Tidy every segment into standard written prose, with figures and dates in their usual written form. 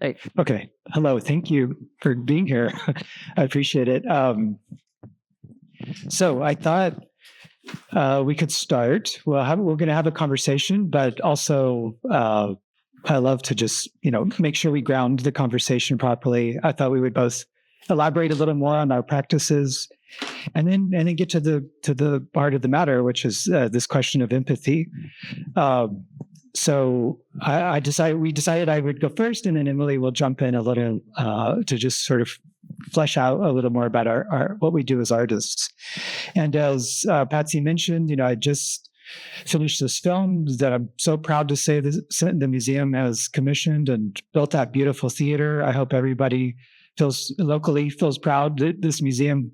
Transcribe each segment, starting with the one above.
Hey. Okay. Hello. Thank you for being here. I appreciate it. So I thought we could start. We're going to have a conversation, but also I love to just make sure we ground the conversation properly. I thought we would both elaborate a little more on our practices, and then get to the heart of the matter, which is this question of empathy. So we decided I would go first, and then Emily will jump in a little to just sort of flesh out a little more about our what we do as artists. And as Patsy mentioned, I just finished this film that I'm so proud to say the museum has commissioned and built that beautiful theater. I hope everybody locally feels proud that this museum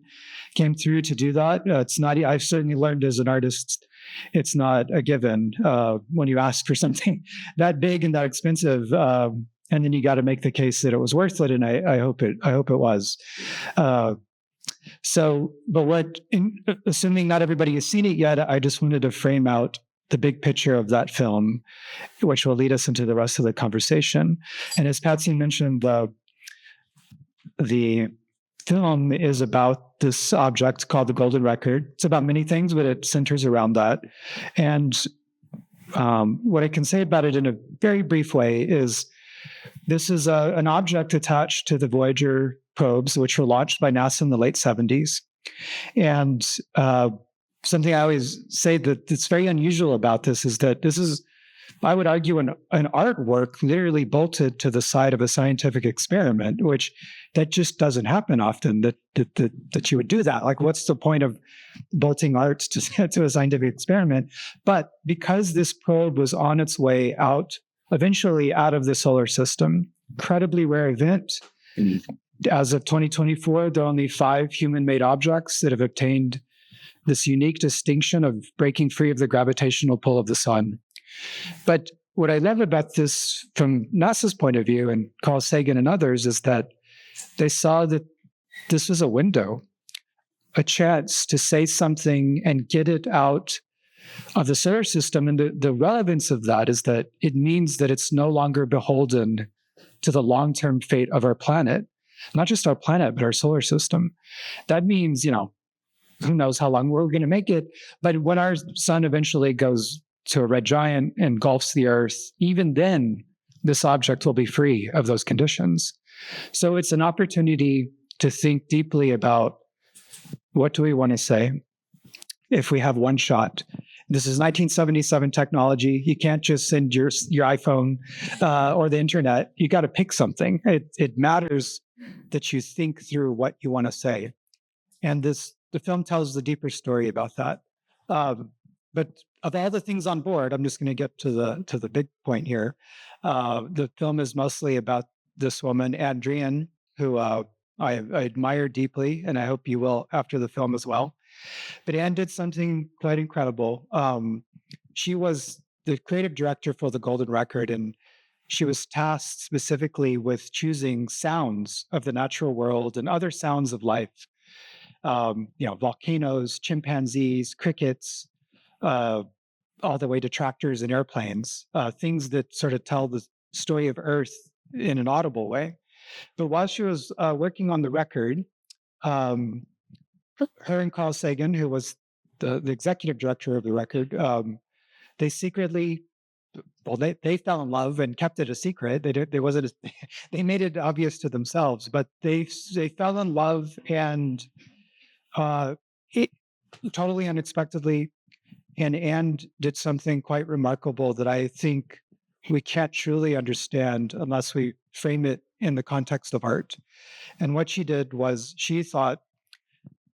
came through to do that. It's not. I've certainly learned as an artist, it's not a given when you ask for something that big and that expensive, and then you got to make the case that it was worth it. And I hope it was. Assuming not everybody has seen it yet, I just wanted to frame out the big picture of that film, which will lead us into the rest of the conversation. And as Patsy mentioned, the film is about this object called the Golden Record. It's about many things, but it centers around that. And what I can say about it in a very brief way is this is an object attached to the Voyager probes, which were launched by NASA in the late 70s. And something I always say that it's very unusual about this is that this is, I would argue, an artwork literally bolted to the side of a scientific experiment, which that just doesn't happen often, that you would do that. Like, what's the point of bolting art to a scientific experiment? But because this probe was on its way out, eventually out of the solar system, incredibly rare event. As of 2024, there are only 5 human-made objects that have obtained this unique distinction of breaking free of the gravitational pull of the sun. But what I love about this from NASA's point of view, and Carl Sagan and others, is that they saw that this was a window, a chance to say something and get it out of the solar system. And the relevance of that is that it means that it's no longer beholden to the long-term fate of our planet, not just our planet, but our solar system. That means, who knows how long we're going to make it. But when our sun eventually goes to a red giant and engulfs the Earth, even then, this object will be free of those conditions. So it's an opportunity to think deeply about what do we want to say if we have one shot. This is 1977 technology. You can't just send your iPhone or the internet. You got to pick something. It matters that you think through what you want to say. And the film tells the deeper story about that. But of all the things on board, I'm just going to get to the big point here. The film is mostly about this woman, Adrienne, who I admire deeply, and I hope you will after the film as well. But Anne did something quite incredible. She was the creative director for the Golden Record, and she was tasked specifically with choosing sounds of the natural world and other sounds of life. Volcanoes, chimpanzees, crickets, all the way to tractors and airplanes, things that sort of tell the story of Earth in an audible way. But while she was working on the record, her and Carl Sagan, who was the executive director of the record, they secretly, they fell in love and kept it a secret. They made it obvious to themselves, but they fell in love, and it totally unexpectedly. And Anne did something quite remarkable that I think we can't truly understand unless we frame it in the context of art. And what she did was she thought,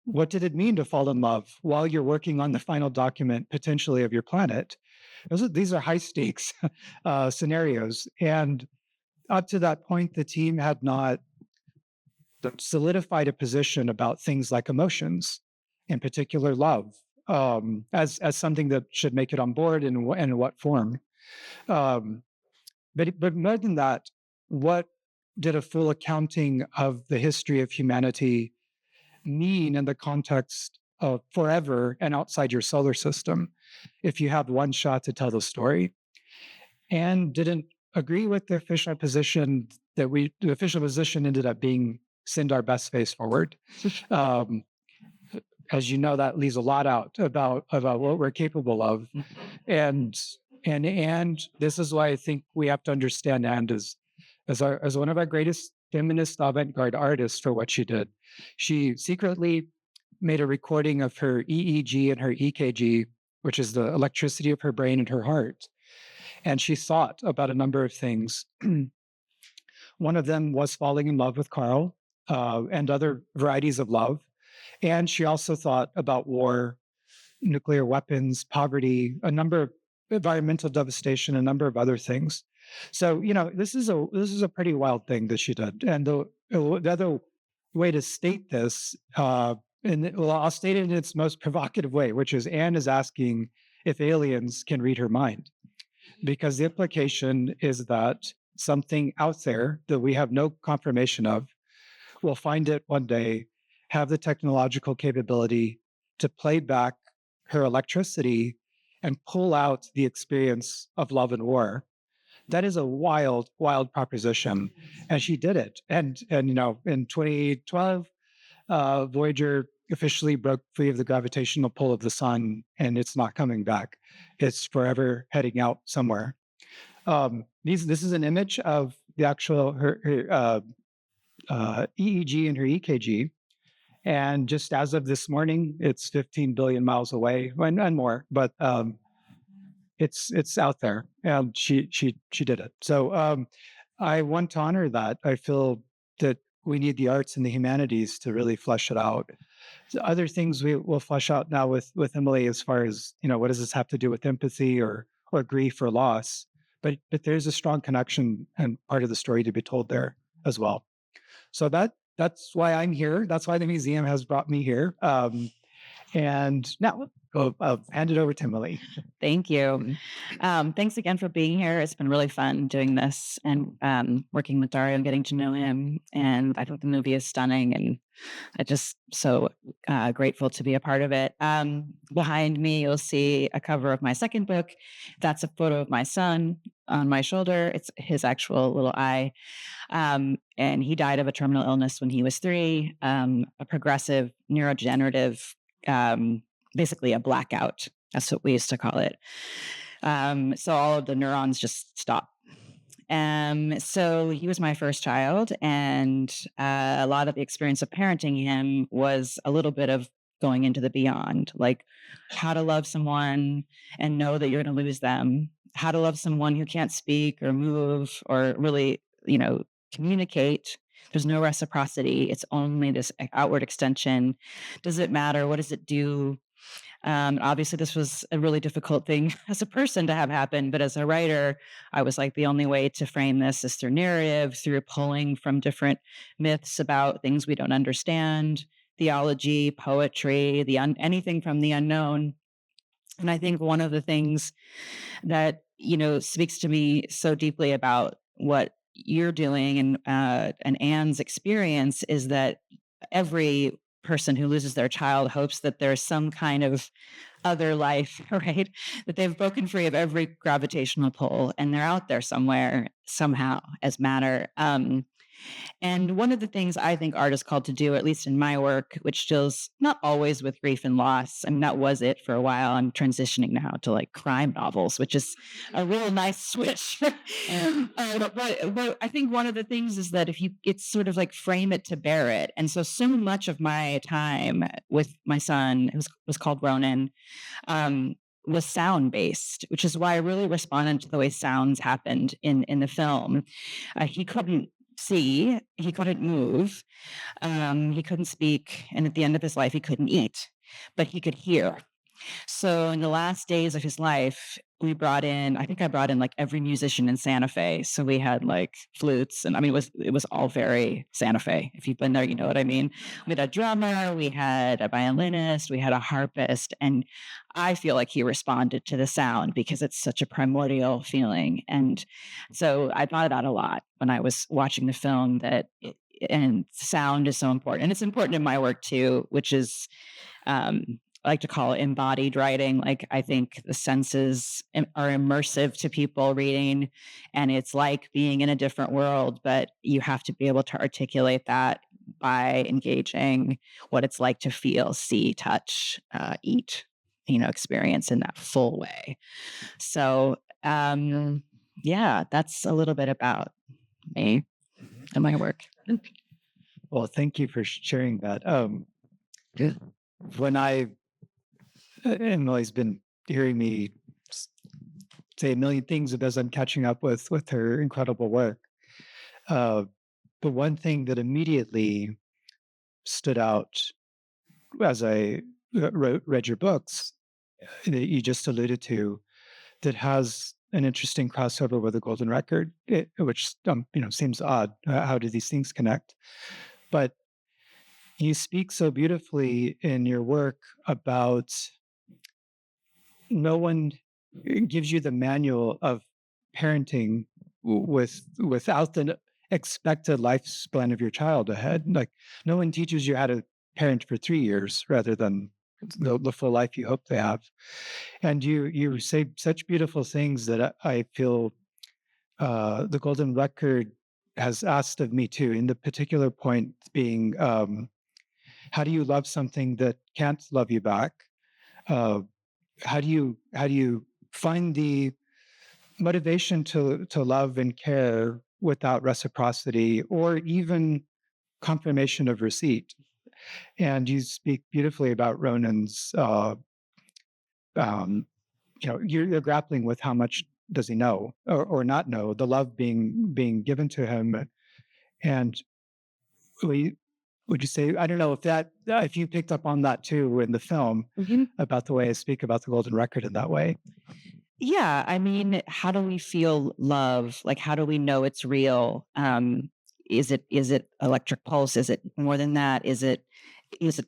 what did it mean to fall in love while you're working on the final document, potentially, of your planet? These are high stakes scenarios. And up to that point, the team had not solidified a position about things like emotions, in particular love, as something that should make it on board, and in what form. But more than that, what did a full accounting of the history of humanity mean in the context of forever and outside your solar system if you have one shot to tell the story? Anne didn't agree with the official position the official position ended up being send our best face forward. Um, as you know, that leaves a lot out about what we're capable of, and this is why I think we have to understand Anne as one of our greatest feminist avant-garde artists for what she did. She secretly made a recording of her EEG and her EKG, which is the electricity of her brain and her heart, and she thought about a number of things. One of them was falling in love with Carl, and other varieties of love. And she also thought about war, nuclear weapons, poverty, a number of environmental devastation, a number of other things. So, this is a pretty wild thing that she did. And the other way to state this, I'll state it in its most provocative way, which is Anne is asking if aliens can read her mind, because the implication is that something out there that we have no confirmation of will find it one day, have the technological capability to play back her electricity and pull out the experience of love and war. That is a wild, wild proposition. And she did it. And in 2012, Voyager officially broke free of the gravitational pull of the sun, and it's not coming back. It's forever heading out somewhere. This is an image of the actual her EEG and her EKG. And just as of this morning, it's 15 billion miles away and more, but it's out there, and she did it. So I want to honor that. I feel that we need the arts and the humanities to really flesh it out. The other things we will flesh out now with Emily, as far as what does this have to do with empathy or grief or loss, but there's a strong connection and part of the story to be told there as well. So that's why I'm here. That's why the museum has brought me here. And now I'll hand it over to Emily. Thank you. Thanks again for being here. It's been really fun doing this and working with Dario and getting to know him. And I think the movie is stunning, and I'm just so grateful to be a part of it. Behind me, you'll see a cover of my second book. That's a photo of my son on my shoulder. It's his actual little eye. And he died of a terminal illness when he was 3, a progressive neurodegenerative, basically a blackout. That's what we used to call it. So all of the neurons just stop. So he was my first child, and a lot of the experience of parenting him was a little bit of going into the beyond, like how to love someone and know that you're going to lose them, how to love someone who can't speak or move or really, communicate. There's no reciprocity. It's only this outward extension. Does it matter? What does it do? Obviously, this was a really difficult thing as a person to have happen, but as a writer, I was like, the only way to frame this is through narrative, through pulling from different myths about things we don't understand, theology, poetry, anything from the unknown. And I think one of the things that speaks to me so deeply about what you're doing and Anne's experience is that every person who loses their child hopes that there's some kind of other life, right? That they've broken free of every gravitational pull and they're out there somewhere, somehow, as matter. And one of the things I think art is called to do, at least in my work, which deals not always with grief and loss. I mean, that was it for a while. I'm transitioning now to like crime novels, which is a real nice switch. But I think one of the things is that it's sort of like frame it to bear it. And so much of my time with my son, who was called Ronan, was sound based, which is why I really responded to the way sounds happened in the film. He couldn't see, he couldn't move, he couldn't speak, and at the end of his life he couldn't eat, but he could hear. So in the last days of his life, I brought in like every musician in Santa Fe. So we had like flutes, and I mean it was all very Santa Fe. If you've been there, you know what I mean. We had a drummer, we had a violinist, we had a harpist, and I feel like he responded to the sound because it's such a primordial feeling. And so I thought about a lot when I was watching the film and sound is so important, and it's important in my work too, which is I like to call it embodied writing. Like, I think the senses are immersive to people reading, and it's like being in a different world, but you have to be able to articulate that by engaging what it's like to feel, see, touch, eat, experience in that full way. So, yeah, that's a little bit about me and my work. Well, thank you for sharing that. When Emily's been hearing me say a million things as I'm catching up with her incredible work. The one thing that immediately stood out as I read your books that you just alluded to, that has an interesting crossover with the Golden Record, which seems odd. How do these things connect? But you speak so beautifully in your work about no one gives you the manual of parenting without the expected lifespan of your child ahead. Like, no one teaches you how to parent for 3 years rather than the full life you hope they have. And you say such beautiful things that I feel the Golden Record has asked of me too. In the particular point being, how do you love something that can't love you back? Uh, how do you find the motivation to love and care without reciprocity or even confirmation of receipt? And you speak beautifully about Ronan's. You're grappling with how much does he know or not know, the love being given to him. And we would you say, I don't know if you picked up on that too in the film, Mhm. about the way I speak about the Golden Record in that way. Yeah, I mean, how do we feel love? Like, how do we know it's real? Is it electric pulse? Is it more than that? Is it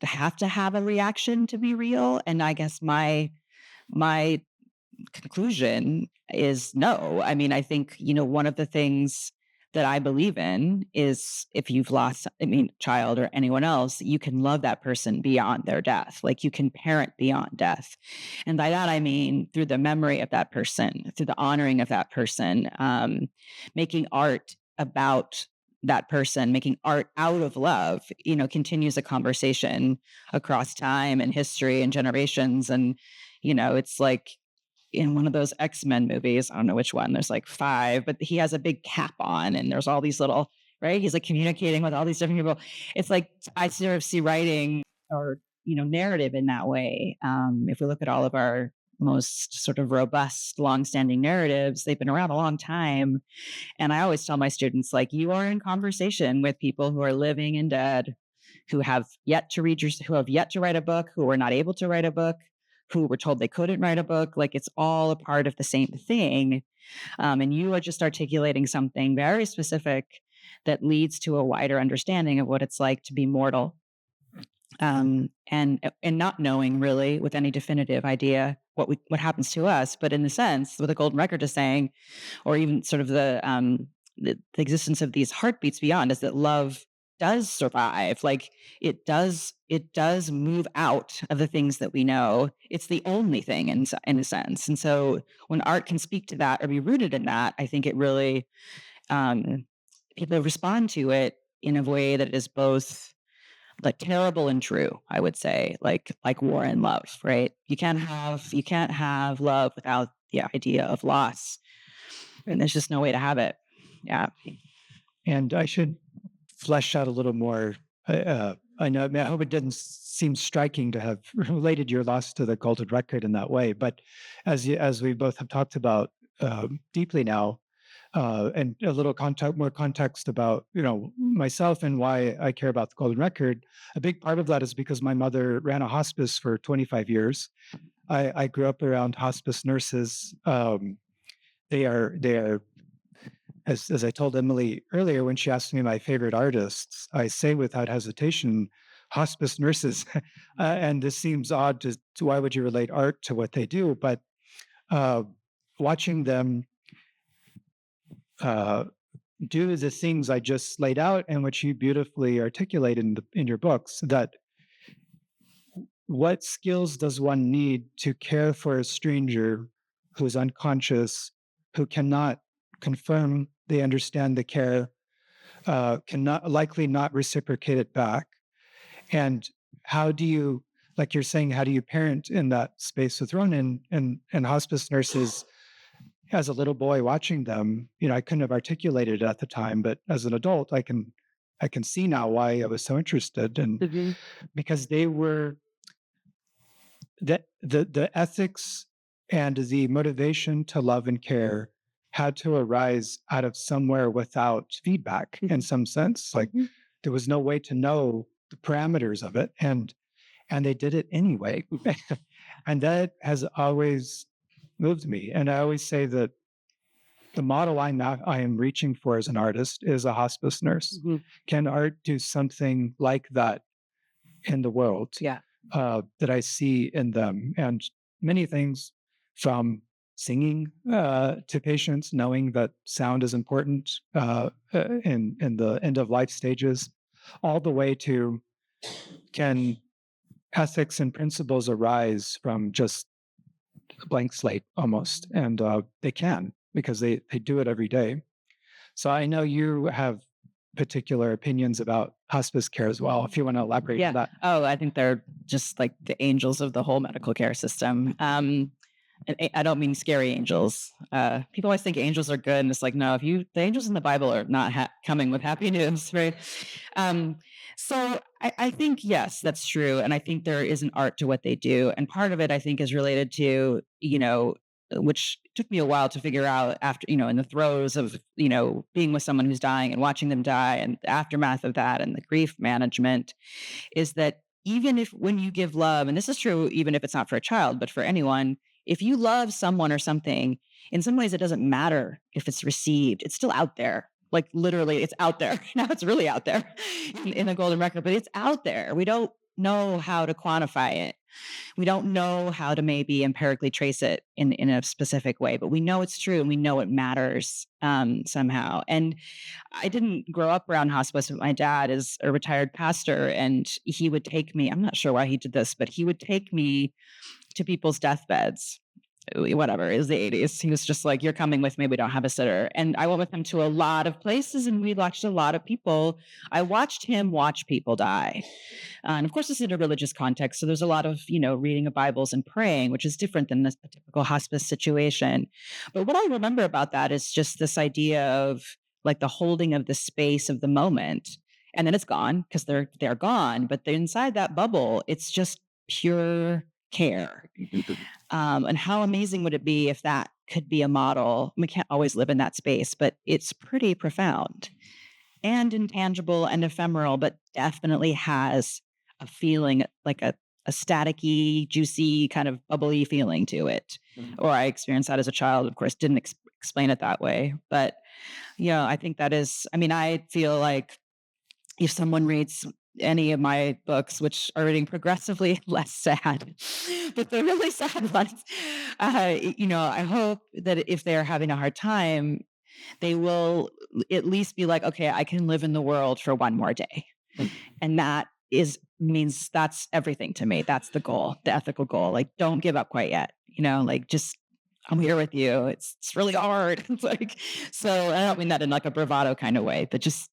have to have a reaction to be real? And I guess my conclusion is no. I mean, I think, one of the things that I believe in is if you've lost, I mean, child or anyone else, you can love that person beyond their death. Like, you can parent beyond death. And by that, I mean through the memory of that person, through the honoring of that person, making art about that person, making art out of love, continues a conversation across time and history and generations. And, it's like, in one of those X-Men movies, I don't know which one, there's like 5, but he has a big cap on and there's all these little, right? He's like communicating with all these different people. It's like I sort of see writing or, narrative in that way. If we look at all of our most sort of robust, long-standing narratives, they've been around a long time. And I always tell my students, like, you are in conversation with people who are living and dead, who have yet to who have yet to write a book, who were not able to write a book, who were told they couldn't write a book. Like, it's all a part of the same thing. And you are just articulating something very specific that leads to a wider understanding of what it's like to be mortal. And not knowing really with any definitive idea what happens to us, but in the sense what the Golden Record is saying, or even sort of the existence of these heartbeats beyond, is that love does survive. Like, it does move out of the things that we know. It's the only thing in a sense. And so when art can speak to that or be rooted in that, I think it really, um, people respond to it in a way that is both like terrible and true. I would say, like war and love, right? You can't have love without the idea of loss, and there's just no way to have it. Yeah. And I should flesh out a little more. I know. I mean, I hope it didn't seem striking to have related your loss to the Golden Record in that way. But as we both have talked about deeply now, and a little more context about myself and why I care about the Golden Record. A big part of that is because my mother ran a hospice for 25 years. I grew up around hospice nurses. They are as I told Emily earlier when she asked me my favorite artists, I say without hesitation, hospice nurses. And this seems odd to why would you relate art to what they do? But uh, watching them uh, do the things I just laid out and which you beautifully articulate in your books, that what skills does one need to care for a stranger who's unconscious, who cannot confirm they understand the care, cannot likely not reciprocate it back? And how do you, like you're saying, how do you parent in that space with Ronan and hospice nurses? As a little boy watching them, I couldn't have articulated it at the time, but as an adult, I can see now why I was so interested, and because they were the ethics and the motivation to love and care had to arise out of somewhere without feedback in some sense. Like there was no way to know the parameters of it, and they did it anyway. And that has always moved me. And I always say that the model I am reaching for as an artist is a hospice nurse. Can art do something like that in the world? Yeah. That I see in them, and many things, from singing to patients, knowing that sound is important in the end of life stages, all the way to, can ethics and principles arise from just a blank slate almost? And they can, because they do it every day. So I know you have particular opinions about hospice care as well, if you want to elaborate on that. Oh, I think they're just like the angels of the whole medical care system. And I don't mean scary angels. People always think angels are good, and it's like, no, the angels in the Bible are not coming with happy news, right? So I think, yes, that's true. And I think there is an art to what they do. And part of it, I think, is related to, which took me a while to figure out after, in the throes of, being with someone who's dying and watching them die and the aftermath of that and the grief management, is that even if, when you give love, and this is true even if it's not for a child, but for anyone, if you love someone or something, in some ways it doesn't matter if it's received. It's still out there. Like literally, it's out there. Now it's really out there in the golden record, but it's out there. We don't know how to quantify it. We don't know how to maybe empirically trace it in a specific way, but we know it's true and we know it matters somehow. And I didn't grow up around hospice, but my dad is a retired pastor, and he would take me, I'm not sure why he did this, but he would take me to people's deathbeds. Whatever, it was the 80s. He was just like, you're coming with me. We don't have a sitter. And I went with him to a lot of places, and we watched a lot of people. I watched him watch people die. And of course, this is in a religious context. So there's a lot of, reading of Bibles and praying, which is different than a typical hospice situation. But what I remember about that is just this idea of like the holding of the space of the moment. And then it's gone because they're gone. But inside that bubble, it's just pure care. And how amazing would it be if that could be a model? We can't always live in that space, but it's pretty profound and intangible and ephemeral, but definitely has a feeling, like a staticky, juicy, kind of bubbly feeling to it. Or I experienced that as a child. Of course, didn't explain it that way. But, I think that is, I feel like if someone reads any of my books, which are getting progressively less sad, but the really sad ones, I hope that if they're having a hard time, they will at least be like, okay, I can live in the world for one more day. And that means that's everything to me. That's the goal, the ethical goal. Like, don't give up quite yet, like just, I'm here with you. It's really hard. It's like, so I don't mean that in like a bravado kind of way, but just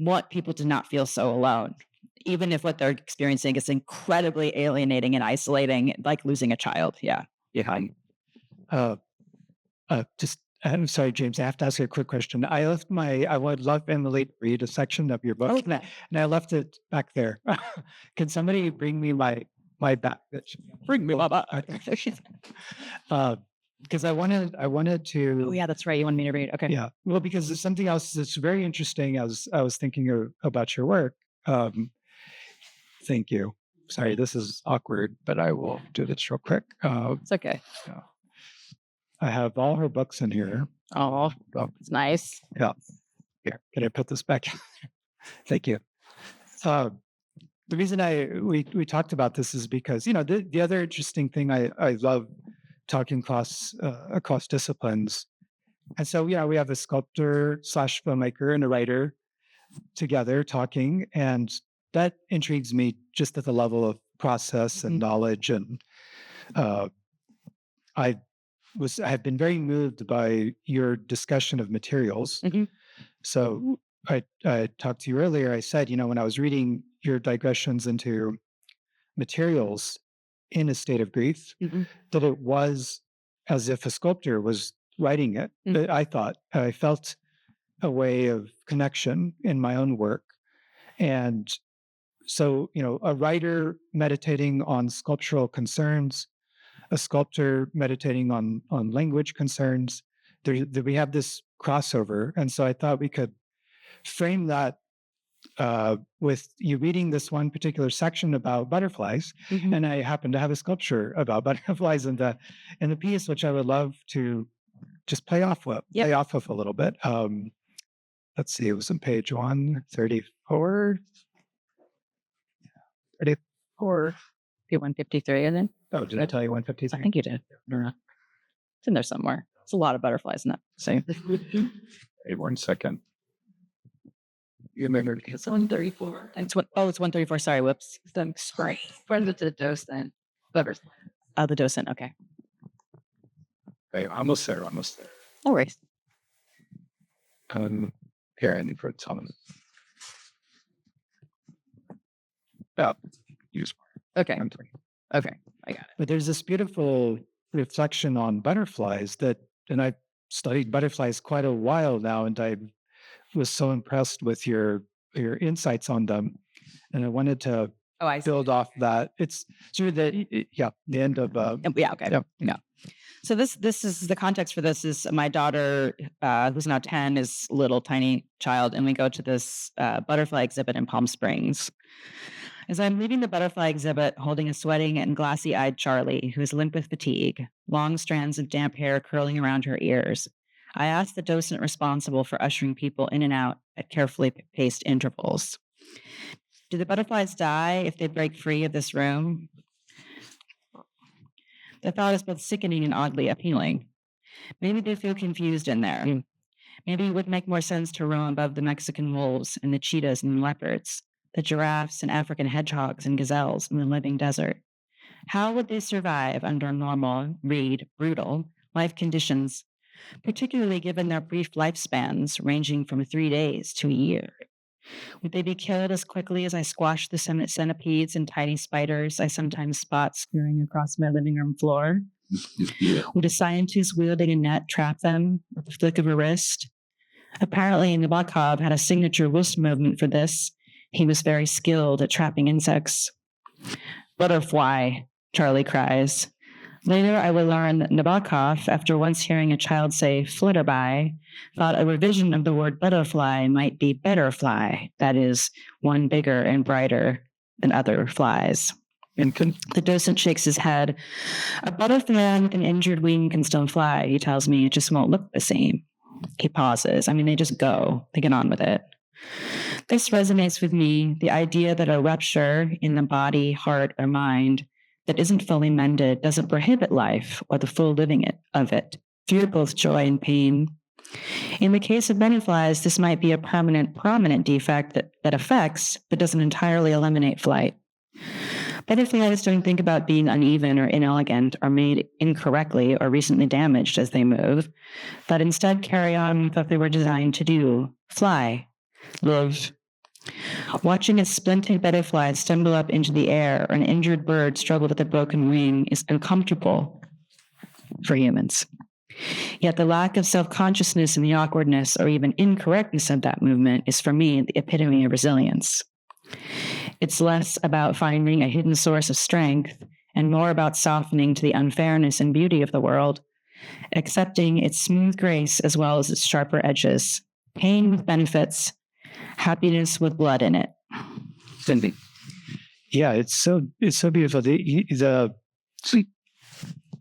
want people to not feel so alone, even if what they're experiencing is incredibly alienating and isolating, like losing a child. Yeah. Yeah. I'm sorry, James, I have to ask you a quick question. I would love Emily to read a section of your book, and I left it back there. Can somebody bring me my back? Bring me my back. Because I wanted to. Oh yeah, that's right. You wanted me to read. Okay. Yeah. Well, because there's something else that's very interesting as I was thinking about your work. Thank you. Sorry, this is awkward, but I will do this real quick. It's okay. I have all her books in here. Oh, it's nice. Yeah. Here, can I put this back? Thank you. The reason we talked about this is because, the other interesting thing I love talking across disciplines. And so, we have a sculptor / filmmaker and a writer together talking, and that intrigues me just at the level of process and knowledge. And I've been very moved by your discussion of materials. So I talked to you earlier. I said, when I was reading your digressions into materials in A State of Grief, that it was as if a sculptor was writing it. I felt a way of connection in my own work. And so, a writer meditating on sculptural concerns, a sculptor meditating on language concerns, we have this crossover. And so I thought we could frame that with you reading this one particular section about butterflies, and I happen to have a sculpture about butterflies in the piece, which I would love to just play off of a little bit. Let's see, it was on page 134. 34. 153, and then? Oh, did I tell you 153? I think you did. It's in there somewhere. It's a lot of butterflies in that. So, wait 1 second. You remember it's 134. It's 134. Sorry, whoops. I'm sorry. Where's the docent? Butterfly. Oh, the docent. Okay. Okay, almost there. No worries. Here, I need for autonomous. Oh, use more. Okay. Okay, I got it. But there's this beautiful reflection on butterflies and I've studied butterflies quite a while now, and I was so impressed with your insights on them, and I wanted to build off that. It's sort of the end of okay. Yeah. So this is the context for this is my daughter, who's now 10, is a little tiny child, and we go to this butterfly exhibit in Palm Springs. As I'm leaving the butterfly exhibit, holding a sweating and glassy-eyed Charlie, who is limp with fatigue, long strands of damp hair curling around her ears, I asked the docent responsible for ushering people in and out at carefully paced intervals, "Do the butterflies die if they break free of this room?" The thought is both sickening and oddly appealing. Maybe they feel confused in there. Maybe it would make more sense to roam above the Mexican wolves and the cheetahs and leopards, the giraffes and African hedgehogs and gazelles in the living desert. How would they survive under normal, brutal life conditions, particularly given their brief lifespans ranging from 3 days to a year? Would they be killed as quickly as I squash the centipedes and tiny spiders I sometimes spot scurrying across my living room floor? Would a scientist wielding a net trap them with the flick of a wrist? Apparently, Nabokov had a signature wrist movement for this. He was very skilled at trapping insects. "Butterfly," Charlie cries. Later, I will learn that Nabokov, after once hearing a child say flutterby, thought a revision of the word butterfly might be betterfly, that is, one bigger and brighter than other flies. The docent shakes his head. "A butterfly with an injured wing can still fly," he tells me. "It just won't look the same." He pauses. They just go. They get on with it. This resonates with me, the idea that a rupture in the body, heart, or mind that isn't fully mended doesn't prohibit life or the full living of it, through both joy and pain. In the case of butterflies, this might be a prominent defect that affects, but doesn't entirely eliminate flight. Butterflies don't think about being uneven or inelegant or made incorrectly or recently damaged as they move, but instead carry on with what they were designed to do: fly, live. Watching a splinted butterfly stumble up into the air or an injured bird struggle with a broken wing is uncomfortable for humans. Yet the lack of self-consciousness and the awkwardness or even incorrectness of that movement is, for me, the epitome of resilience. It's less about finding a hidden source of strength and more about softening to the unfairness and beauty of the world, accepting its smooth grace as well as its sharper edges, pain with benefits, happiness with blood in it. Cindy. Yeah, it's so beautiful. The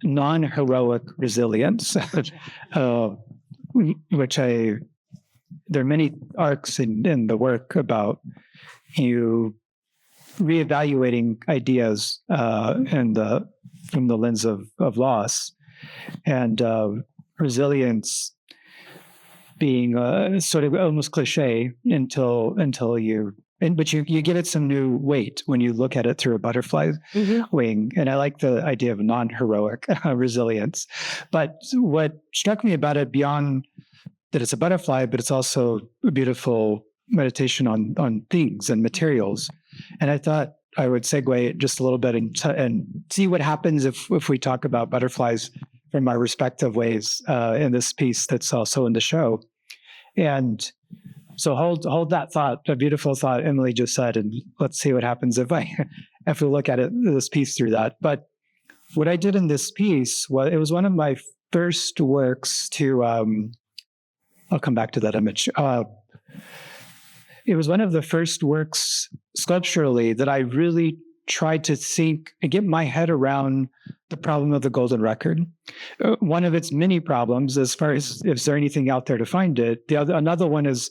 non-heroic resilience, which there are many arcs in the work about you reevaluating ideas from the lens of loss, and resilience being sort of almost cliche until you but you give it some new weight when you look at it through a butterfly wing. And I like the idea of non-heroic resilience. But what struck me about it, beyond that it's a butterfly, but it's also a beautiful meditation on things and materials. And I thought I would segue just a little bit and see what happens if we talk about butterflies from our respective ways in this piece that's also in the show. And so hold that thought, a beautiful thought Emily just said, and let's see what happens if we look at this piece through that. But what I did in this piece was, it was one of my first works to, I'll come back to that image. It was one of the first works sculpturally that I really tried to think and get my head around the problem of the golden record. One of its many problems, as far as is there anything out there to find it. Another one is,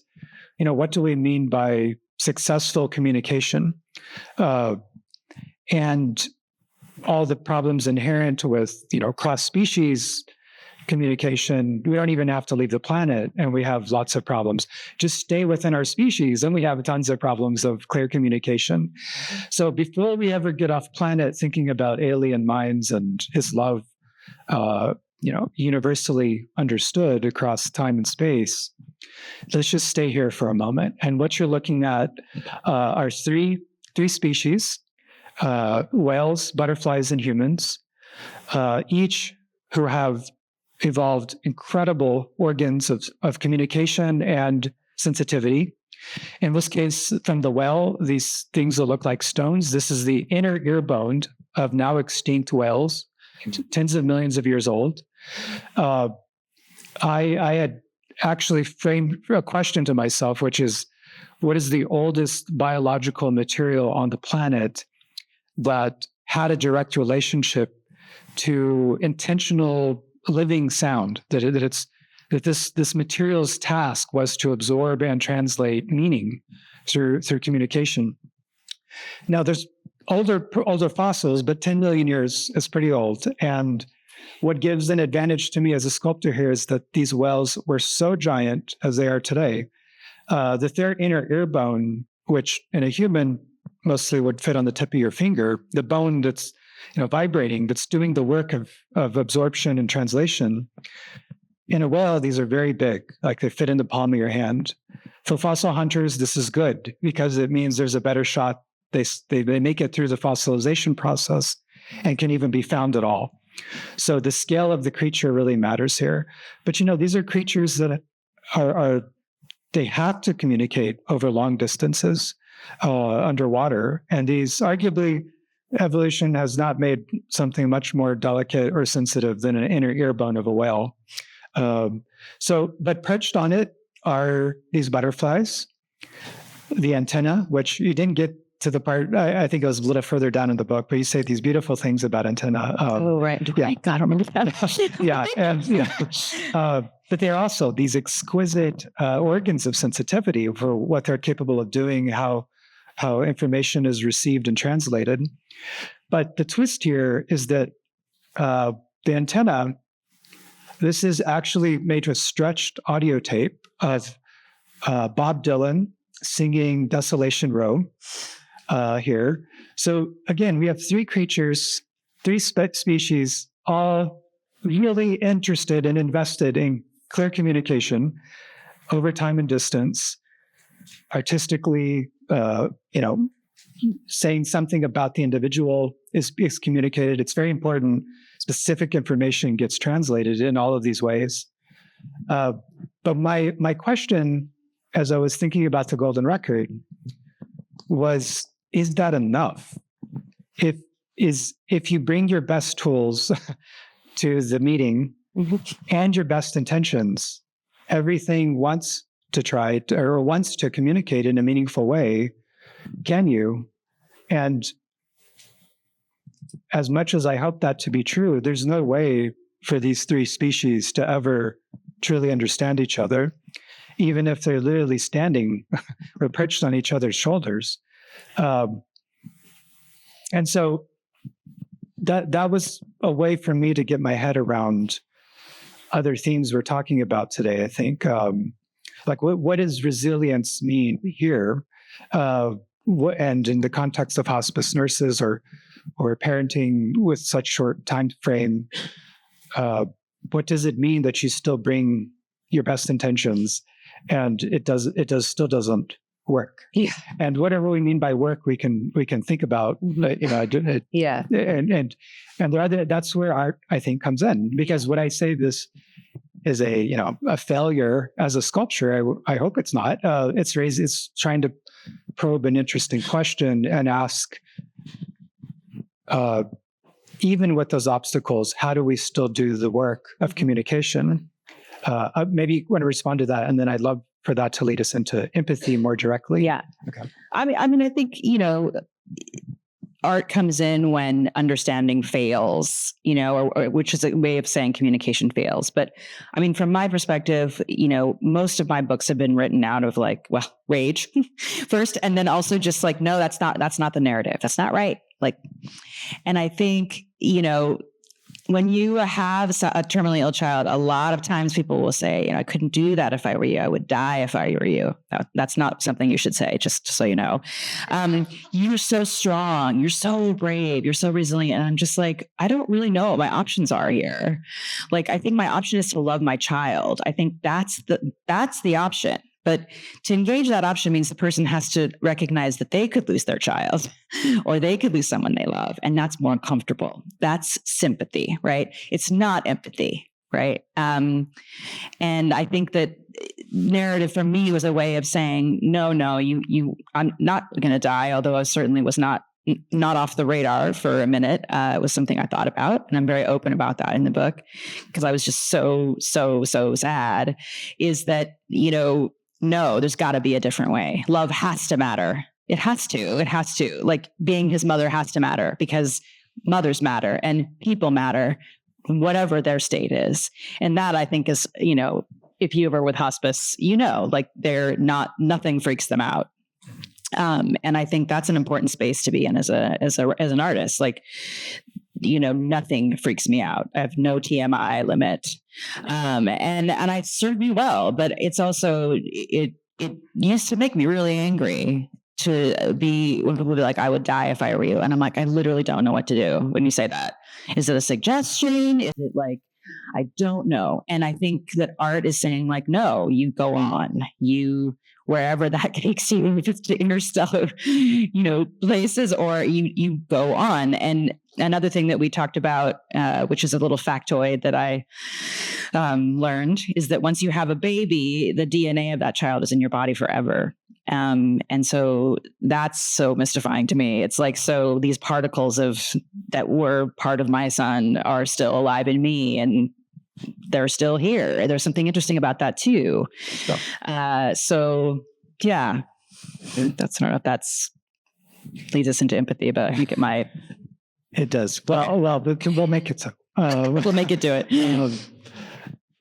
what do we mean by successful communication? And all the problems inherent with, cross-species communication. We don't even have to leave the planet, and we have lots of problems. Just stay within our species, and we have tons of problems of clear communication. So before we ever get off planet thinking about alien minds and his love, universally understood across time and space, let's just stay here for a moment. And what you're looking at are three species: whales, butterflies, and humans, each who have evolved incredible organs of communication and sensitivity. In this case, from the whale, these things will look like stones. This is the inner ear bone of now extinct whales, tens of millions of years old. I had actually framed a question to myself, which is, what is the oldest biological material on the planet that had a direct relationship to intentional living sound, that this material's task was to absorb and translate meaning through communication. Now, there's older fossils, but 10 million years is pretty old. And what gives an advantage to me as a sculptor here is that these whales were so giant as they are today. The third inner ear bone, which in a human mostly would fit on the tip of your finger, the bone that's vibrating, that's doing the work of absorption and translation. In a whale, these are very big, like they fit in the palm of your hand. For fossil hunters, this is good because it means there's a better shot. They make it through the fossilization process and can even be found at all. So the scale of the creature really matters here. But these are creatures that they have to communicate over long distances underwater, and these arguably, evolution has not made something much more delicate or sensitive than an inner ear bone of a whale. But perched on it are these butterflies, the antenna, which you didn't get to the part, I think it was a little further down in the book, but you say these beautiful things about antenna. Right. Yeah. God, I remember that. Yeah. But they're also these exquisite organs of sensitivity for what they're capable of doing, how information is received and translated. But the twist here is that the antenna, this is actually made with stretched audio tape of Bob Dylan singing Desolation Row here. So again, we have three creatures, three species, all really interested and invested in clear communication over time and distance, artistically, saying something about the individual is communicated. It's very important. Specific information gets translated in all of these ways. But my question, as I was thinking about the golden record, was, is that enough? If you bring your best tools to the meeting and your best intentions, everything wants to communicate in a meaningful way, can you? And as much as I hope that to be true, there's no way for these three species to ever truly understand each other, even if they're literally standing or perched on each other's shoulders. And so that was a way for me to get my head around other themes we're talking about today, I think. Like, what does resilience mean here? And in the context of hospice nurses or parenting with such short time frame, what does it mean that you still bring your best intentions and it still doesn't work? Yeah. And whatever we mean by work, we can think about. Yeah. And that's where art, I think, comes in, because when I say this is a failure as a sculpture, I hope it's not. It's trying to probe an interesting question and ask, even with those obstacles, how do we still do the work of communication? Maybe you want to respond to that, and then I'd love for that to lead us into empathy more directly. Yeah. Okay. I mean, I think, art comes in when understanding fails, or which is a way of saying communication fails. But I mean, from my perspective, most of my books have been written out of rage first, and then also just no, that's not the narrative. That's not right. And I think, when you have a terminally ill child, a lot of times people will say, I couldn't do that if I were you. I would die if I were you. That's not something you should say, just so you know. You're so strong. You're so brave. You're so resilient. And I'm just I don't really know what my options are here. I think my option is to love my child. I think that's the option. But to engage that option means the person has to recognize that they could lose their child or they could lose someone they love. And that's more uncomfortable. That's sympathy, right? It's not empathy, right? And I think that narrative for me was a way of saying, no, I'm not going to die, although I certainly was not off the radar for a minute. It was something I thought about, and I'm very open about that in the book, because I was just so sad, is that, no, there's got to be a different way. Love has to matter. It has to. Being his mother has to matter, because mothers matter and people matter, whatever their state is. And that, I think, is, if you ever with hospice, they're nothing freaks them out. And I think that's an important space to be in as an artist. Nothing freaks me out. I have no TMI limit. And I serve me well, but it's also, it used to make me really angry when people be like, I would die if I were you. And I'm I literally don't know what to do when you say that. Is it a suggestion? Is it I don't know. And I think that art is saying no, you go on, wherever that takes you, just to interstellar, places, or you go on. And another thing that we talked about, which is a little factoid that I learned, is that once you have a baby, the DNA of that child is in your body forever. And so that's so mystifying to me. It's so these particles that were part of my son are still alive in me, and they're still here. There's something interesting about that too. So yeah, I don't know if that's leads us into empathy, but I think it might. It does. Well, we'll make it so. We'll make it do it.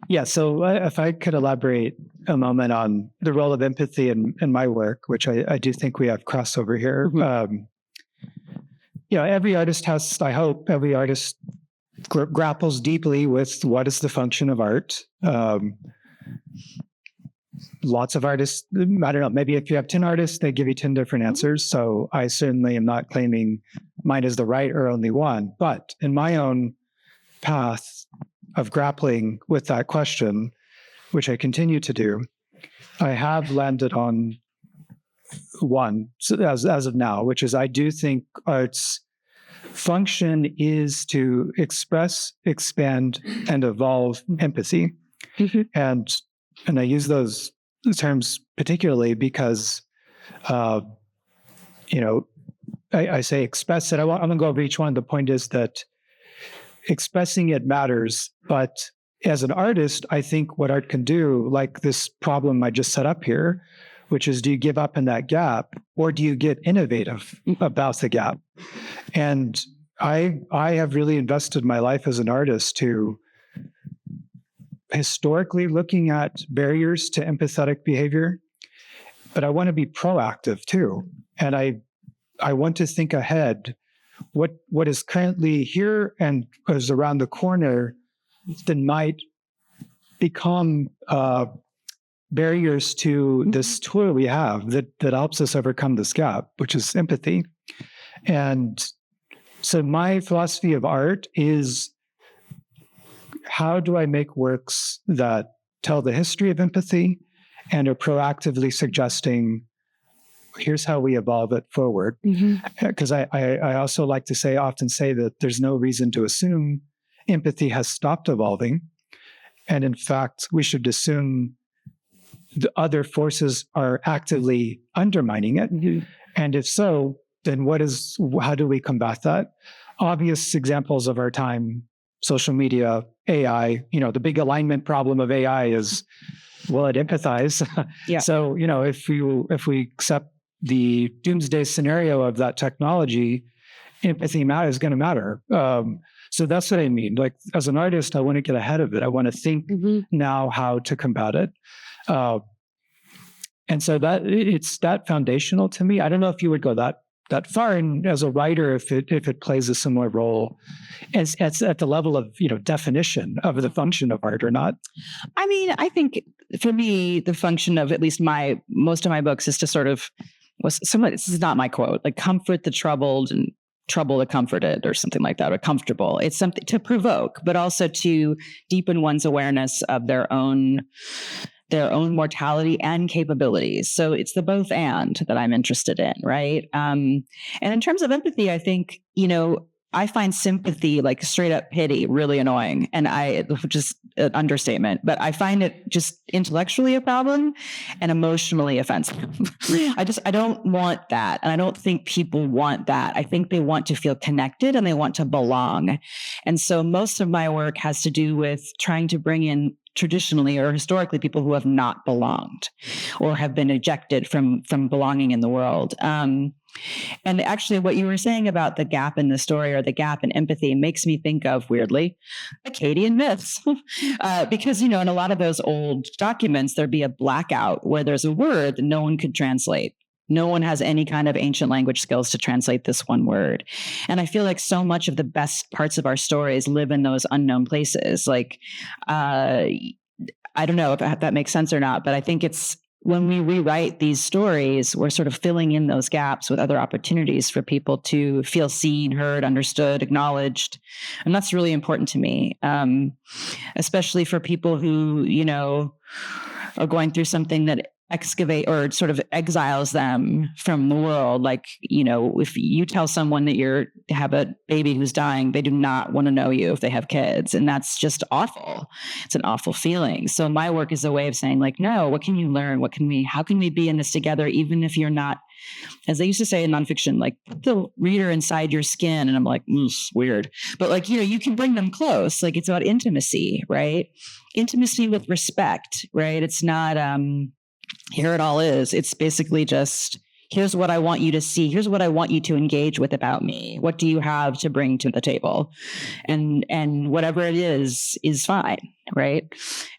Yeah. So if I could elaborate a moment on the role of empathy in my work, which I do think we have crossover here. Mm-hmm. Every artist grapples deeply with what is the function of art. Lots of artists, I don't know, maybe if you have 10 artists, they give you 10 different answers. So I certainly am not claiming mine is the right or only one. But in my own path of grappling with that question, which I continue to do, I have landed on one as of now, which is I do think art's function is to express, expand, and evolve empathy. Mm-hmm. And I use those terms particularly because, I say express it. I'm going to go over each one. The point is that expressing it matters. But as an artist, I think what art can do, like this problem I just set up here, which is, do you give up in that gap, or do you get innovative about the gap? And I have really invested my life as an artist to historically looking at barriers to empathetic behavior, but I want to be proactive too. And I want to think ahead. What is currently here and is around the corner that might become barriers to this tool we have that helps us overcome this gap, which is empathy. And so my philosophy of art is, how do I make works that tell the history of empathy and are proactively suggesting, here's how we evolve it forward? Because I also like to often say that there's no reason to assume empathy has stopped evolving. And in fact, we should assume the other forces are actively undermining it. And if so, then how do we combat that? Obvious examples of our time: social media, AI. The big alignment problem of AI is, will it empathize? Yeah. So, if we accept the doomsday scenario of that technology, empathy is going to matter. So that's what I mean. Like, as an artist, I want to get ahead of it. I want to think now how to combat it. And so it's that foundational to me. I don't know if you would go that far, and as a writer, if it plays a similar role as at the level of definition of the function of art or not. I mean, I think for me, the function of at least most of my books is to sort of, this is not my quote, like, comfort the troubled and trouble the comforted, or something like that, or comfortable. It's something to provoke, but also to deepen one's awareness of their own mortality and capabilities. So it's the both and that I'm interested in, right? And in terms of empathy, I think, I find sympathy, like straight up pity, really annoying. And just an understatement, but I find it just intellectually a problem and emotionally offensive. I don't want that. And I don't think people want that. I think they want to feel connected and they want to belong. And so most of my work has to do with trying to bring in traditionally or historically people who have not belonged or have been ejected from belonging in the world. And actually what you were saying about the gap in the story, or the gap in empathy, makes me think of, weirdly, Akkadian myths. Because, in a lot of those old documents, there'd be a blackout where there's a word that no one could translate. No one has any kind of ancient language skills to translate this one word. And I feel like so much of the best parts of our stories live in those unknown places. Like, I don't know if that makes sense or not, but I think it's, when we rewrite these stories, we're sort of filling in those gaps with other opportunities for people to feel seen, heard, understood, acknowledged. And that's really important to me, especially for people who, are going through something that excavate or sort of exiles them from the world. Like, if you tell someone that you have a baby who's dying, they do not want to know you if they have kids. And that's just awful. It's an awful feeling. So my work is a way of saying, like, no, what can you learn? How can we be in this together? Even if you're not, as they used to say in nonfiction, like, put the reader inside your skin. And I'm like, weird. But like, you can bring them close. Like, it's about intimacy, right? Intimacy with respect, right? It's not, here it all is. It's basically just, here's what I want you to see. Here's what I want you to engage with about me. What do you have to bring to the table? And whatever it is fine, right?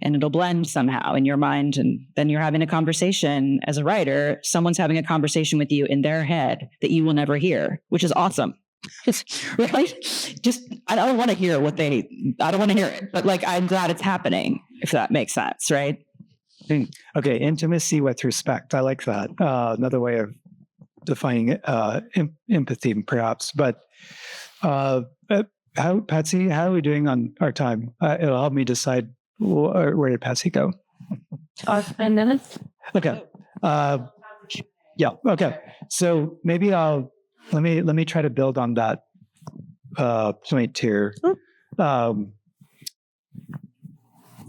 And it'll blend somehow in your mind. And then you're having a conversation as a writer. Someone's having a conversation with you in their head that you will never hear, which is awesome. Right? Just, I don't want to hear I don't want to hear it, but like, I'm glad it's happening, if that makes sense, right? Okay, intimacy with respect. I like that. Another way of defining empathy, perhaps. But Patsy, how are we doing on our time? It'll help me decide where did Patsy go. 10 minutes. Okay. Yeah. Okay. So maybe let me try to build on that point here.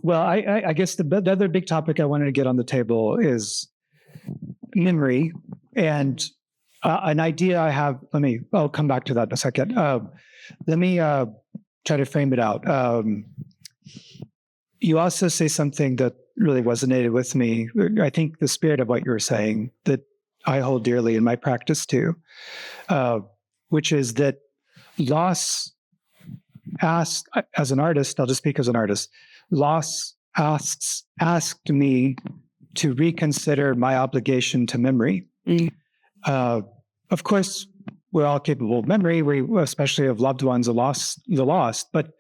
Well, I guess the other big topic I wanted to get on the table is memory, and an idea I have. I'll come back to that in a second. Let me try to frame it out. You also say something that really resonated with me. I think the spirit of what you were saying that I hold dearly in my practice too, which is that loss asked, as an artist, I'll just speak as an artist, loss asked me to reconsider my obligation to memory. Of course, we're all capable of memory, especially of loved ones, the lost, but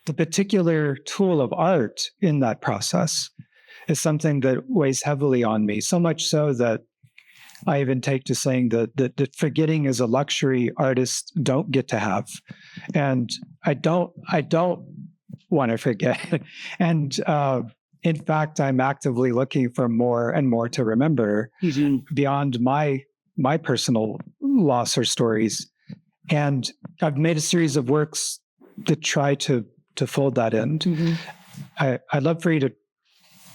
the particular tool of art in that process is something that weighs heavily on me, so much so that I even take to saying that forgetting is a luxury artists don't get to have. And I don't want to forget. And in fact, I'm actively looking for more and more to remember beyond my personal loss or stories. And I've made a series of works that try to fold that in. Mm-hmm. I'd love for you to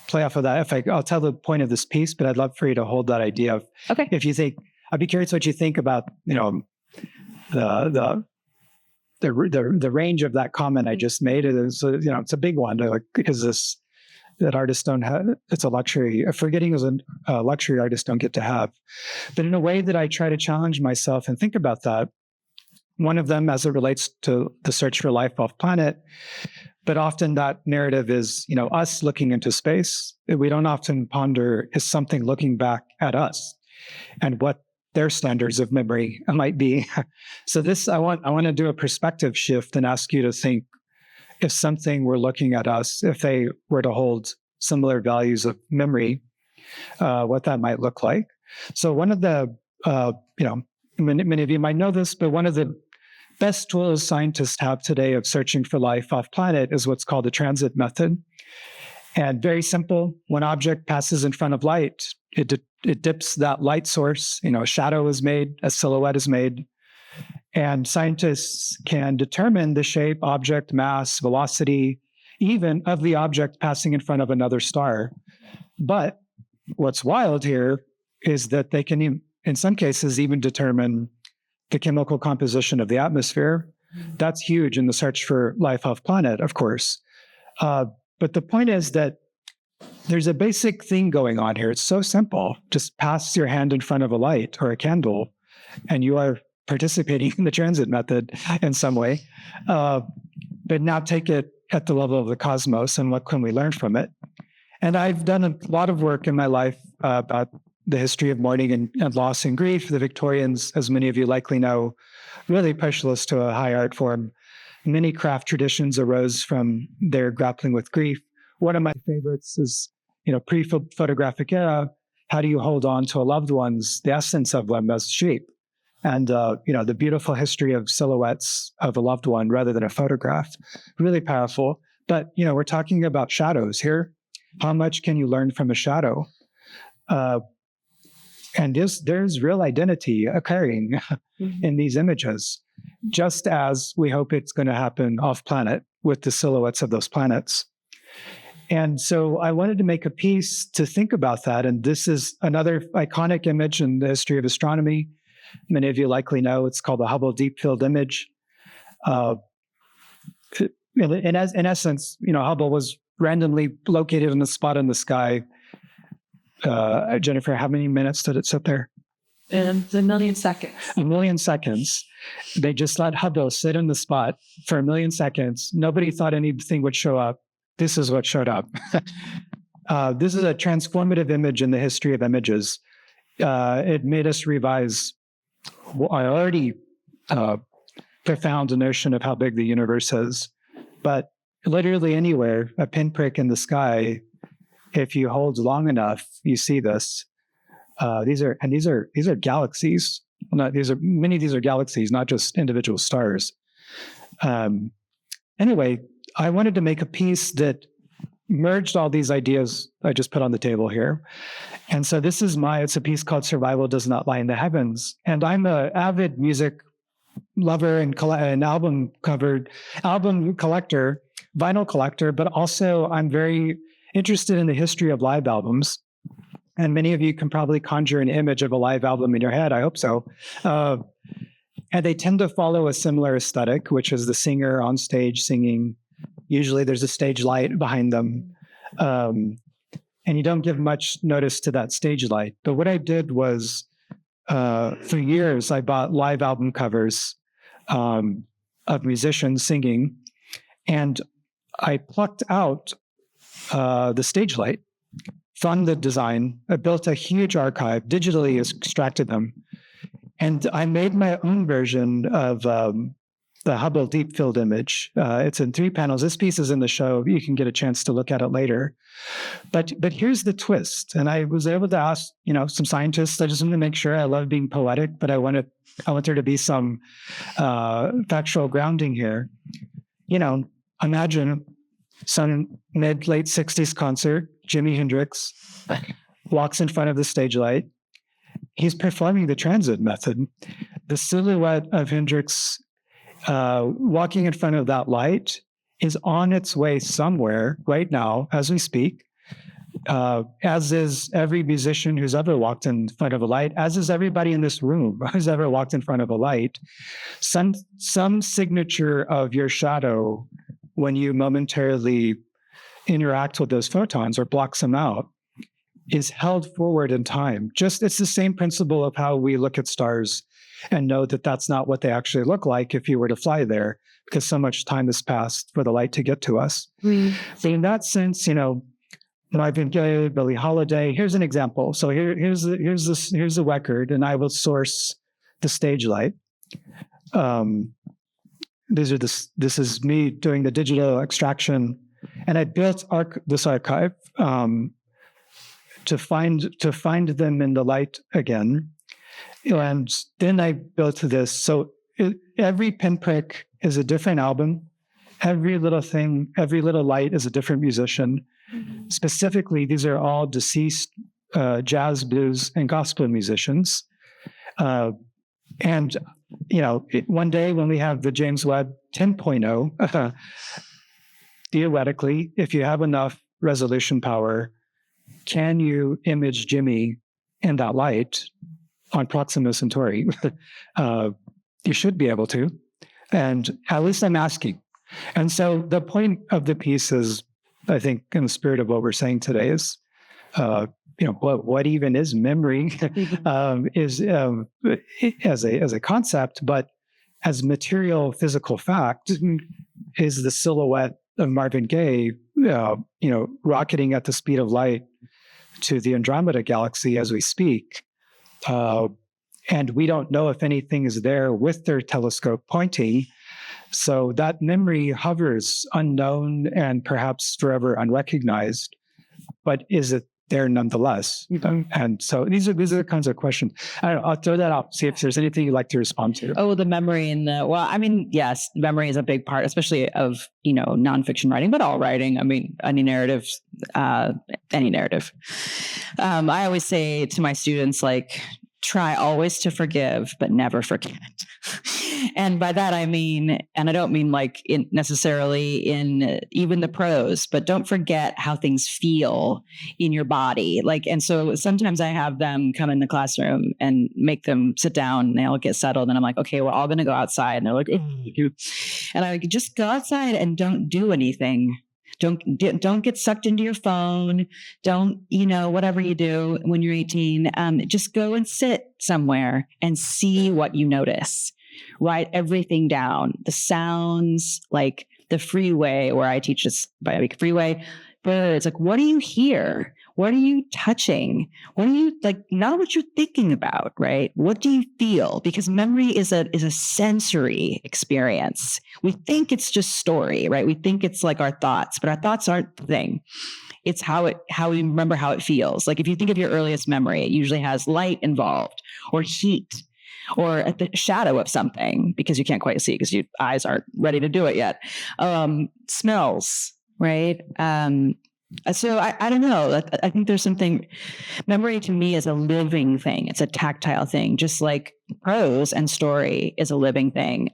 play off of that. I'll tell the point of this piece, but I'd love for you to hold that idea of, Okay. if you think, I'd be curious what you think about, the range of that comment I just made. It's a big one. Like, is that artists don't have? It's a luxury. Forgetting is a luxury artists don't get to have. But in a way that I try to challenge myself and think about that. One of them, as it relates to the search for life off planet, but often that narrative is, us looking into space. We don't often ponder, is something looking back at us and what their standards of memory might be. So I want to do a perspective shift and ask you to think, if something were looking at us, if they were to hold similar values of memory, what that might look like. So one of the, many of you might know this, but one of the best tools scientists have today of searching for life off planet is what's called the transit method. And very simple, when object passes in front of light, it dips that light source, a shadow is made, a silhouette is made, and scientists can determine the shape, object, mass, velocity, even of the object passing in front of another star. But what's wild here is that they can, in some cases, even determine the chemical composition of the atmosphere. That's huge in the search for life off planet, of course. But the point is that there's a basic thing going on here. It's so simple. Just pass your hand in front of a light or a candle, and you are participating in the transit method in some way. But now take it at the level of the cosmos, and what can we learn from it? And I've done a lot of work in my life about the history of mourning and loss and grief. The Victorians, as many of you likely know, really pushed this to a high art form. Many craft traditions arose from their grappling with grief. One of my favorites is, pre-photographic era. How do you hold on to a loved one's, the essence of them as shape? And, the beautiful history of silhouettes of a loved one rather than a photograph. Really powerful. But, we're talking about shadows here. How much can you learn from a shadow? And there's real identity occurring in these images, just as we hope it's going to happen off planet with the silhouettes of those planets. And so I wanted to make a piece to think about that. And this is another iconic image in the history of astronomy. Many of you likely know it's called the Hubble Deep Field Image. In essence, Hubble was randomly located in a spot in the sky. Jennifer, how many minutes did it sit there? And a million seconds. A million seconds. They just let Hubble sit in the spot for a million seconds. Nobody thought anything would show up. This is what showed up. This is a transformative image in the history of images. It made us revise I already profound notion of how big the universe is. But literally anywhere, a pinprick in the sky, if you hold long enough, you see this. These are galaxies. Many of these are galaxies, not just individual stars. Anyway, I wanted to make a piece that merged all these ideas I just put on the table here. And so this is it's a piece called Survival Does Not Lie in the Heavens. And I'm an avid music lover and album collector, vinyl collector, but also I'm very interested in the history of live albums. And many of you can probably conjure an image of a live album in your head. I hope so. And they tend to follow a similar aesthetic, which is the singer on stage singing. Usually there's a stage light behind them. And you don't give much notice to that stage light. But what I did was, for years, I bought live album covers of musicians singing. And I plucked out the stage light from the design. I built a huge archive, digitally extracted them. And I made my own version of the Hubble Deep Field image. It's in 3 panels. This piece is in the show. You can get a chance to look at it later. But here's the twist. And I was able to ask, some scientists. I just wanted to make sure. I love being poetic, but I want there to be some factual grounding here. Imagine some mid-late 60s concert, Jimi Hendrix walks in front of the stage light. He's performing the transit method. The silhouette of Hendrix walking in front of that light is on its way somewhere right now as we speak, as is every musician who's ever walked in front of a light, as is everybody in this room who's ever walked in front of a light. Some signature of your shadow when you momentarily interact with those photons or blocks them out is held forward in time. It's the same principle of how we look at stars and know that that's not what they actually look like if you were to fly there, because so much time has passed for the light to get to us. So in that sense, Marvin Gaye, Billie Holiday. Here's an example. So here's the record, and I will source the stage light. This is me doing the digital extraction, and I built this archive to find them in the light again. And then I built this. So every pinprick is a different album. Every little thing, every little light is a different musician. Mm-hmm. Specifically, these are all deceased jazz, blues, and gospel musicians. And, one day when we have the James Webb 10.0, theoretically, if you have enough resolution power, can you image Jimmy in that light on Proxima Centauri? You should be able to. And at least I'm asking. And so the point of the piece is, I think, in the spirit of what we're saying today is, what even is memory is as a concept, but as material physical fact is the silhouette of Marvin Gaye, rocketing at the speed of light to the Andromeda galaxy as we speak. And we don't know if anything is there with their telescope pointing. So that memory hovers unknown and perhaps forever unrecognized, but is it there nonetheless? And so these are the kinds of questions. I don't know, I'll throw that out, see if there's anything you'd like to respond to. Oh, the memory yes, memory is a big part, especially of, nonfiction writing, but all writing. Any narrative. I always say to my students, try always to forgive, but never forget. And by that, I mean, and I don't mean necessarily in even the prose, but don't forget how things feel in your body. And so sometimes I have them come in the classroom and make them sit down and they all get settled. And I'm like, okay, we're all going to go outside. And they're like, oh. And I just go outside and don't do anything. Don't get sucked into your phone. Don't, whatever you do when you're 18, just go and sit somewhere and see what you notice. Write everything down. The sounds, like the freeway where I teach this by freeway, birds, what do you hear? What are you touching? What are you not what you're thinking about, right? What do you feel? Because memory is a sensory experience. We think it's just story, right? We think it's our thoughts, but our thoughts aren't the thing. It's how we remember how it feels. If you think of your earliest memory, it usually has light involved or heat or at the shadow of something because you can't quite see because your eyes aren't ready to do it yet. Smells, right? So I don't know. I think there's something, memory to me is a living thing. It's a tactile thing, just like prose and story is a living thing.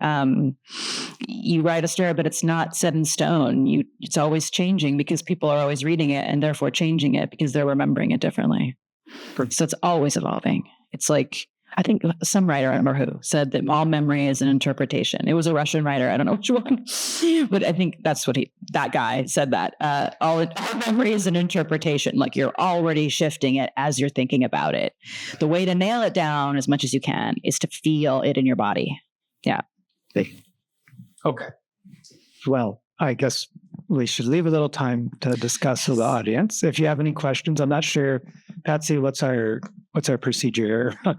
You write a story, but it's not set in stone. It's always changing because people are always reading it and therefore changing it because they're remembering it differently. So it's always evolving. It's I think some writer, I don't remember who, said that all memory is an interpretation. It was a Russian writer. I don't know which one, but I think that's what that guy said that. All memory is an interpretation. You're already shifting it as you're thinking about it. The way to nail it down as much as you can is to feel it in your body. Yeah. Okay. Well, I guess we should leave a little time to discuss with the audience. If you have any questions, I'm not sure. Patsy, what's our procedure here?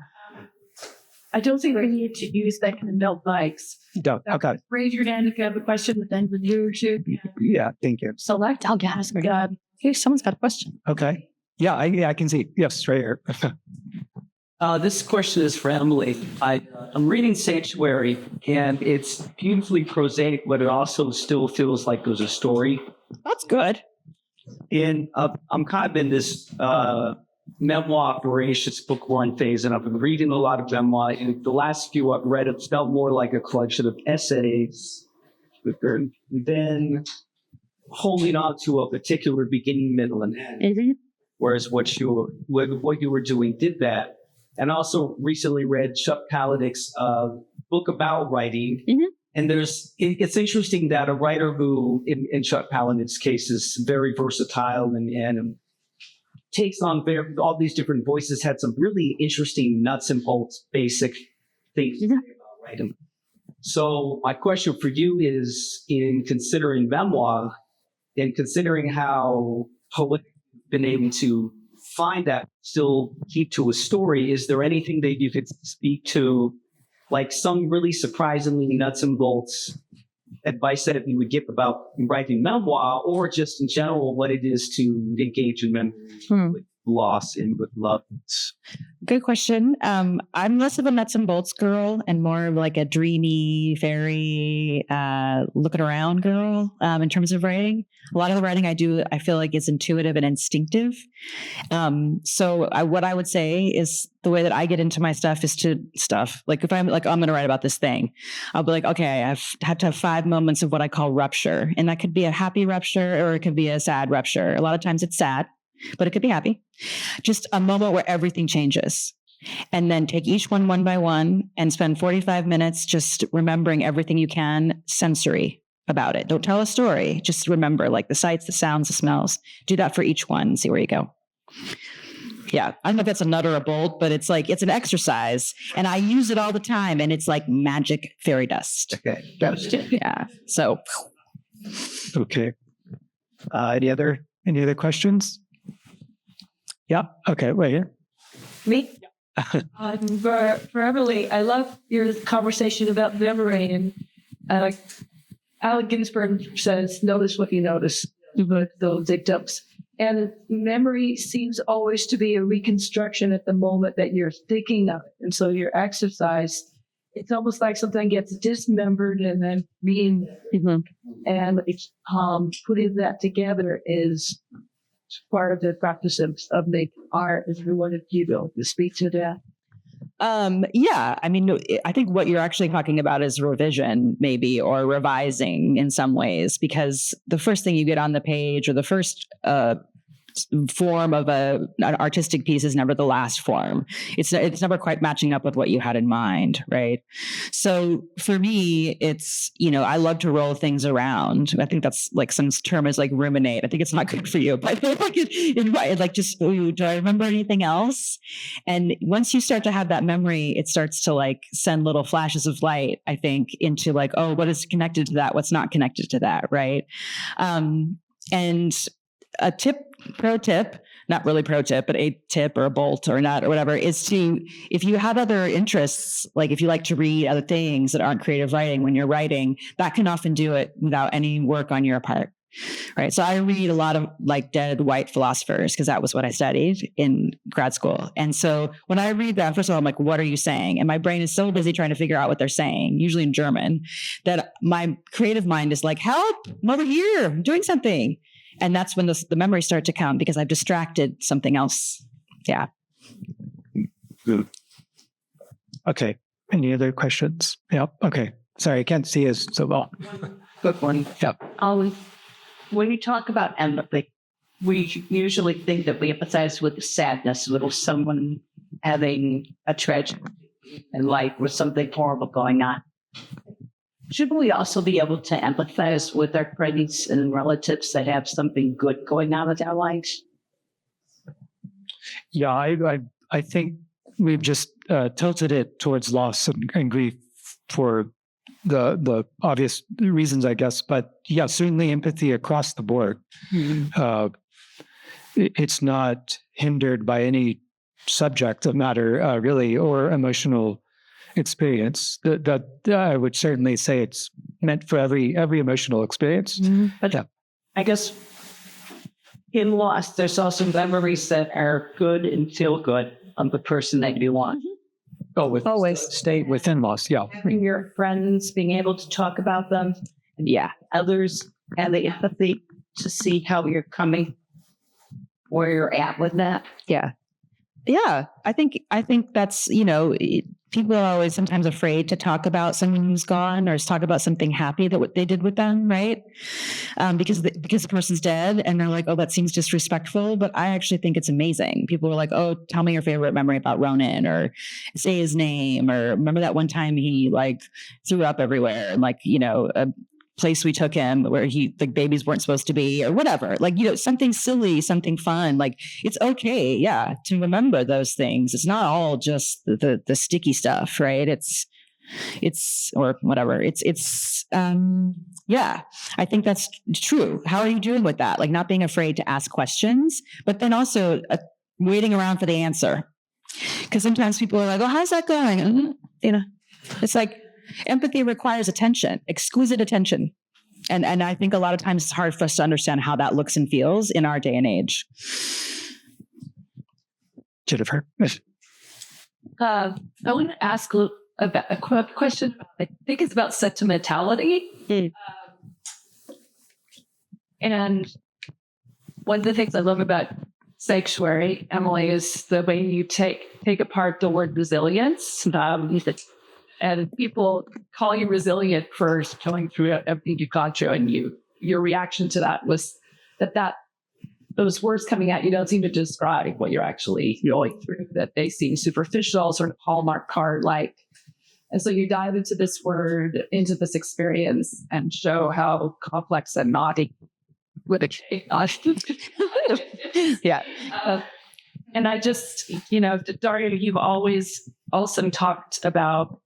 I don't think we need to use that kind of no mics. Okay. Raise your hand if you have a question, but then you should Yeah, thank you. select. I'll guess. God. Hey, someone's got a question. Okay. Yeah, I can see. Yes, right here. This question is for Emily. I'm reading Sanctuary, and it's beautifully prosaic, but it also still feels like there's a story. That's good. And I'm kind of in this memoir voracious book one phase, and I've been reading a lot of memoir. And the last few I've read, it felt more like a collection of essays, then holding on to a particular beginning, middle, and end. Mm-hmm. Whereas what you were doing did that. And also recently read Chuck Palahniuk's book about writing. Mm-hmm. And it's interesting that a writer who, in Chuck Palahniuk's case, is very versatile and takes on all these different voices, had some really interesting nuts and bolts, basic things to say about writing. So my question for you is, in considering memoir and considering how poets have been able to find that still keep to a story, is there anything that you could speak to, like some really surprisingly nuts and bolts advice that you would give about writing memoir, or just in general what it is to engage in memory with loss and with love? Good question. I'm less of a nuts and bolts girl and more of like a dreamy, fairy, looking around girl in terms of writing. A lot of the writing I do, I feel like is intuitive and instinctive. So what I would say is the way that I get into my stuff is to stuff. Like if I'm like, I'm going to write about this thing, I'll be like, okay, I've had to have 5 moments of what I call rupture. And that could be a happy rupture or it could be a sad rupture. A lot of times it's sad, but it could be happy. Just a moment where everything changes. And then take each one by one and spend 45 minutes just remembering everything you can sensory about it. Don't tell a story. Just remember like the sights, the sounds, the smells. Do that for each one and see where you go. Yeah. I don't know if that's a nut or a bolt, but it's like, it's an exercise and I use it all the time and it's like magic fairy dust. Okay. Yeah. So. Okay. Any other questions? Yeah. Okay. Wait here. Me? For Emily, I love your conversation about memory. And Allen Ginsberg says, notice what you notice, those dictums. And memory seems always to be a reconstruction at the moment that you're thinking of it. And so your exercise, it's almost like something gets dismembered and then and putting that together is part of the practice of making art. Is we wanted you to speak to that. Yeah, I mean, I think what you're actually talking about is revision, maybe, or revising in some ways, because the first thing you get on the page or the first form of an artistic piece is never the last form. It's never quite matching up with what you had in mind, right? So for me, it's, I love to roll things around. I think that's like some term is like ruminate. I think it's not good for you, but like just, do I remember anything else? And once you start to have that memory, it starts to like send little flashes of light, I think, into like, oh, what is connected to that? What's not connected to that, right? And a pro tip, not really pro tip, but a tip or a bolt or not or whatever, is to, if you have other interests, like if you like to read other things that aren't creative writing when you're writing, that can often do it without any work on your part. Right. So I read a lot of like dead white philosophers because that was what I studied in grad school. And so when I read that, first of all, I'm like, what are you saying? And my brain is so busy trying to figure out what they're saying, usually in German, that my creative mind is like, help, I'm over here, I'm doing something. And that's when the memories start to come because I've distracted something else. Yeah. Okay. Any other questions? Yeah. Okay. Sorry, I can't see us so well. Good one. Yeah. When you talk about empathy, we usually think that we empathize with the sadness of someone having a tragedy in life with something horrible going on. Shouldn't we also be able to empathize with our friends and relatives that have something good going on with our lives? Yeah, I think we've just tilted it towards loss and grief for the obvious reasons, I guess. But yeah, certainly empathy across the board. Mm-hmm. It's not hindered by any subject of matter, really, or emotional experience. That I would certainly say it's meant for every emotional experience. But Yeah. I guess in loss, there's also memories that are good and feel good of the person that you want. Always stay within loss. Yeah. Having your friends, being able to talk about them, Yeah. others, and the empathy to see how you're coming, where you're at with that. Yeah. I think that's, people are always sometimes afraid to talk about someone who's gone or talk about something happy that what they did with them, right? Because the person's dead, and they're like, oh, that seems disrespectful. But I actually think it's amazing. People are like, oh, tell me your favorite memory about Ronan, or say his name, or remember that one time he like threw up everywhere, and like, a place we took him where the babies weren't supposed to be, or whatever, like, something silly, something fun. Like, it's okay. Yeah. To remember those things. It's not all just the sticky stuff, right? It's or whatever. Yeah, I think that's true. How are you doing with that? Like, not being afraid to ask questions, but then also waiting around for the answer. Because sometimes people are like, oh, how's that going? It's like, empathy requires attention, exquisite attention. And I think a lot of times it's hard for us to understand how that looks and feels in our day and age. Jennifer. I want to ask about a question. I think it's about sentimentality. And one of the things I love about Sanctuary, Emily, is the way you take apart the word resilience. And people call you resilient for going through everything you've gone through, and your reaction to that was that those words coming at you don't seem to describe what you're actually going through, that they seem superficial, sort of Hallmark card-like. And so you dive into this word, into this experience, and show how complex and naughty with a K. Yeah. And I just, Dario, you've always also talked about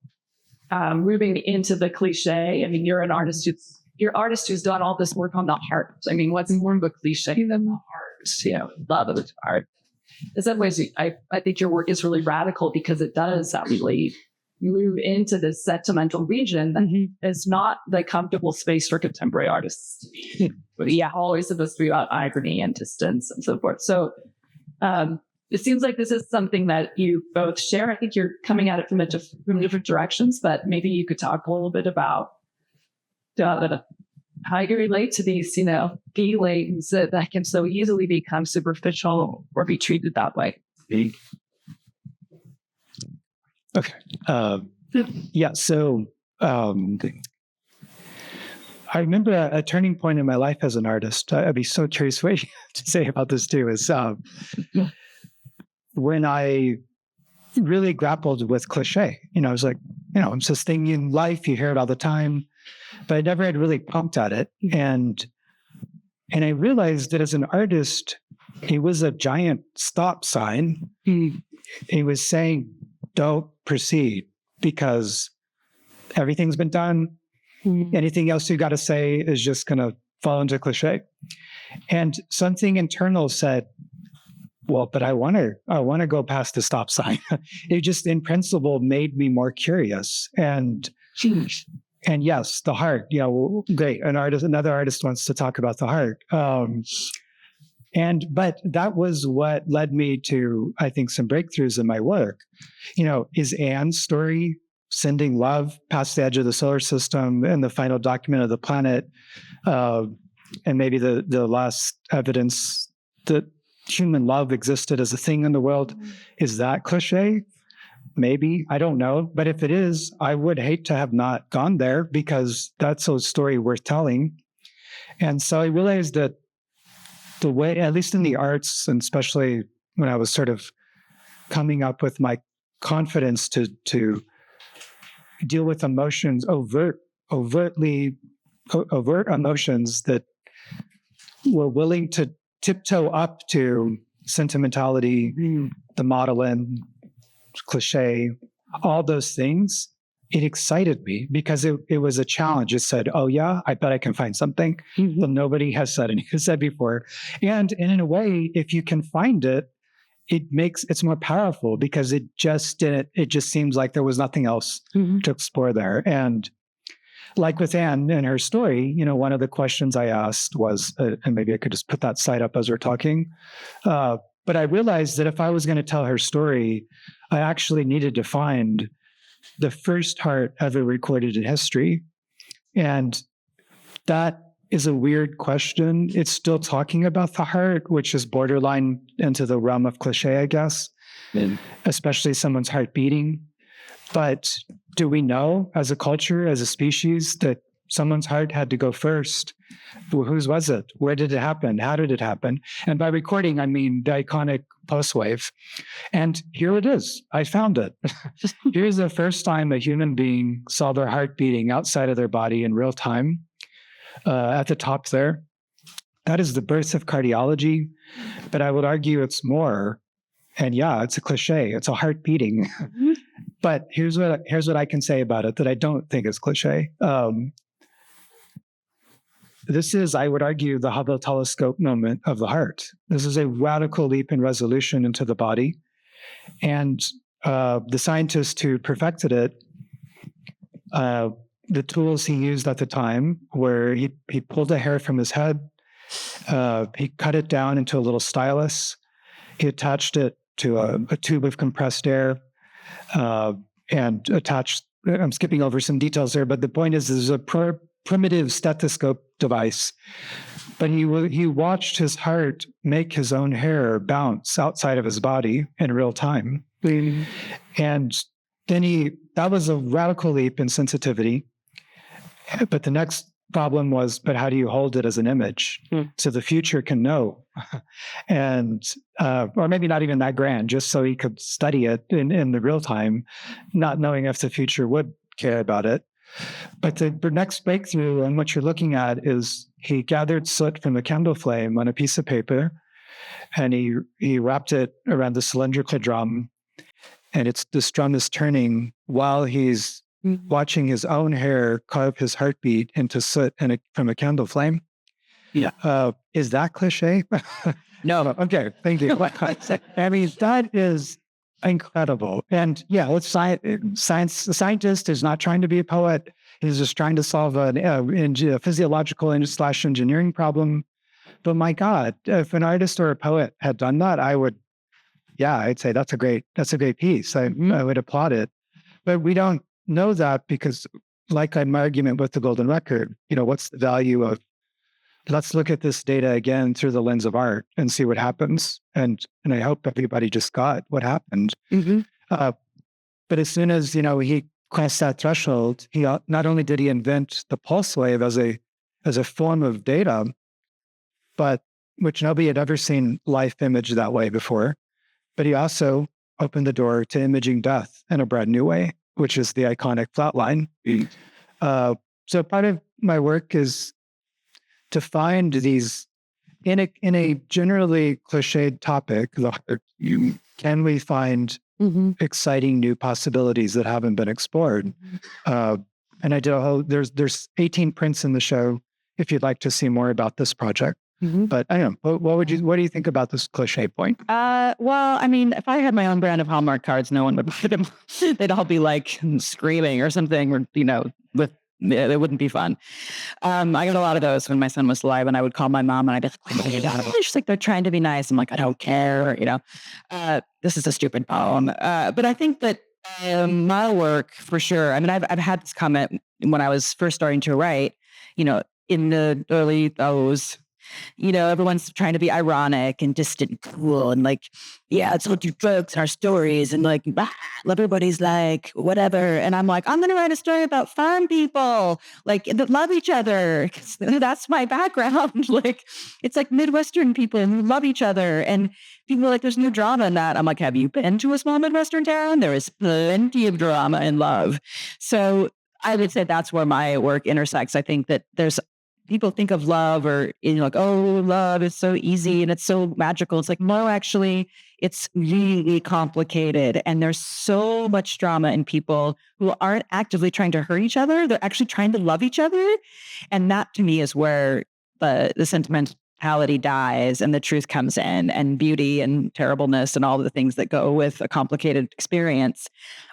moving into the cliche. I mean, you're an artist who's done all this work on the heart. I mean, what's more of a cliche than the heart? Love of the heart. In some ways, I think your work is really radical because it does actually move into this sentimental region that is not the comfortable space for contemporary artists to be. But yeah, always supposed to be about irony and distance and so forth. So it seems like this is something that you both share. I think you're coming at it from different directions, but maybe you could talk a little bit about how you relate to these, feelings that can so easily become superficial or be treated that way. Okay. Yeah. So I remember a turning point in my life as an artist. I'd be so curious what you have to say about this too, is when I really grappled with cliche. I was like, it's this thing in life, you hear it all the time, but I never had really pumped at it. And I realized that as an artist, it was a giant stop sign. It was saying, don't proceed because everything's been done. Anything else you got to say is just going to fall into cliche. And something internal said, well, but I want to go past the stop sign. It just, in principle, made me more curious. And yes, the heart. Great. Another artist wants to talk about the heart. But that was what led me to, I think, some breakthroughs in my work. Is Anne's story, sending love past the edge of the solar system, and the final document of the planet, and maybe the last evidence that human love existed as a thing in the world, is that cliche? Maybe, I don't know. But if it is, I would hate to have not gone there, because that's a story worth telling. And so I realized that the way, at least in the arts, and especially when I was sort of coming up with my confidence to deal with emotions, overt emotions that were willing to tiptoe up to sentimentality, the maudlin, cliche, all those things, it excited me because it was a challenge. It said, oh yeah, I bet I can find something that nobody has said before. And in a way, if you can find it, it's more powerful because it just seems like there was nothing else to explore there. And like with Anne and her story, one of the questions I asked was, and maybe I could just put that slide up as we're talking, but I realized that if I was going to tell her story, I actually needed to find the first heart ever recorded in history. And that is a weird question. It's still talking about the heart, which is borderline into the realm of cliche, I guess, especially someone's heart beating. But do we know as a culture, as a species, that someone's heart had to go first? Whose was it? Where did it happen? How did it happen? And by recording, I mean the iconic pulse wave. And here it is. I found it. Here's the first time a human being saw their heart beating outside of their body in real time. At the top there, that is the birth of cardiology. But I would argue it's more. And yeah, it's a cliche. It's a heart beating. But here's what I can say about it that I don't think is cliche. This is, I would argue, the Hubble telescope moment of the heart. This is a radical leap in resolution into the body. And the scientist who perfected it, the tools he used at the time were he pulled a hair from his head, he cut it down into a little stylus, he attached it to a tube of compressed air, and attached, I'm skipping over some details there, but the point is there's a primitive stethoscope device, but he watched his heart make his own hair bounce outside of his body in real time. And then that was a radical leap in sensitivity. But the next problem was, but how do you hold it as an image so the future can know? And, or maybe not even that grand, just so he could study it in the real time, not knowing if the future would care about it. But the next breakthrough and what you're looking at is he gathered soot from a candle flame on a piece of paper, and he wrapped it around the cylindrical drum, and this drum is turning while he's watching his own hair carve his heartbeat into soot from a candle flame. Yeah. Is that cliche? No. Okay. Thank you. I mean, that is incredible. And yeah, the scientist is not trying to be a poet. He's just trying to solve a physiological / engineering problem. But my God, if an artist or a poet had done that, I'd say that's a great piece. I would applaud it. But we don't know that because, like my argument with the golden record, what's the value of, let's look at this data again through the lens of art and see what happens. And I hope everybody just got what happened. But as soon as, he crossed that threshold, he not only did he invent the pulse wave as a form of data, but which nobody had ever seen life image that way before, but he also opened the door to imaging death in a brand new way, which is the iconic flatline. So part of my work is to find these in a generally cliched topic. Can we find exciting new possibilities that haven't been explored? And I did there's 18 prints in the show if you'd like to see more about this project. But I don't know. What do you think about this cliche point? Well, I mean, if I had my own brand of Hallmark cards, no one would buy them. They'd all be like screaming or something, or it wouldn't be fun. I got a lot of those when my son was alive, and I would call my mom and I'd be like, she's like, they're trying to be nice. I'm like, I don't care. This is a stupid poem. But I think that my work, for sure. I mean, I've had this comment when I was first starting to write, in the early those. Everyone's trying to be ironic and distant and cool and like, yeah, it's all do jokes in our stories and like, everybody's like, whatever. And I'm like, I'm going to write a story about farm people, like, that love each other. That's my background. Like, it's like Midwestern people who love each other. And people are like, there's no drama in that. I'm like, have you been to a small Midwestern town? There is plenty of drama and love. So I would say that's where my work intersects. I think that people think of love or, like, oh, love is so easy and it's so magical. It's like, no, actually, it's really complicated. And there's so much drama in people who aren't actively trying to hurt each other. They're actually trying to love each other. And that to me is where the sentimental reality dies and the truth comes in, and beauty and terribleness and all the things that go with a complicated experience.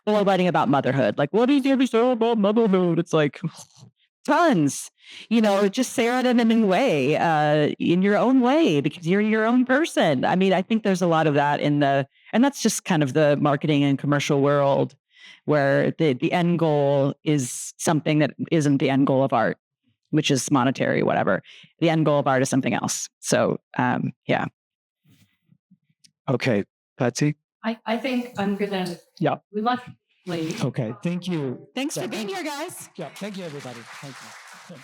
Or writing about motherhood. Like, what do you say about motherhood? It's like, tons. Just say it in a new way, in your own way, because you're your own person. I mean, I think there's a lot of that and that's just kind of the marketing and commercial world, where the end goal is something that isn't the end goal of art, which is monetary, whatever. The end goal of art is something else. So, yeah. Okay, Patsy. I think I'm gonna. Yeah. We like. Leave. Okay, thank you. Thanks for being here, guys. Yeah, thank you, everybody. Thank you.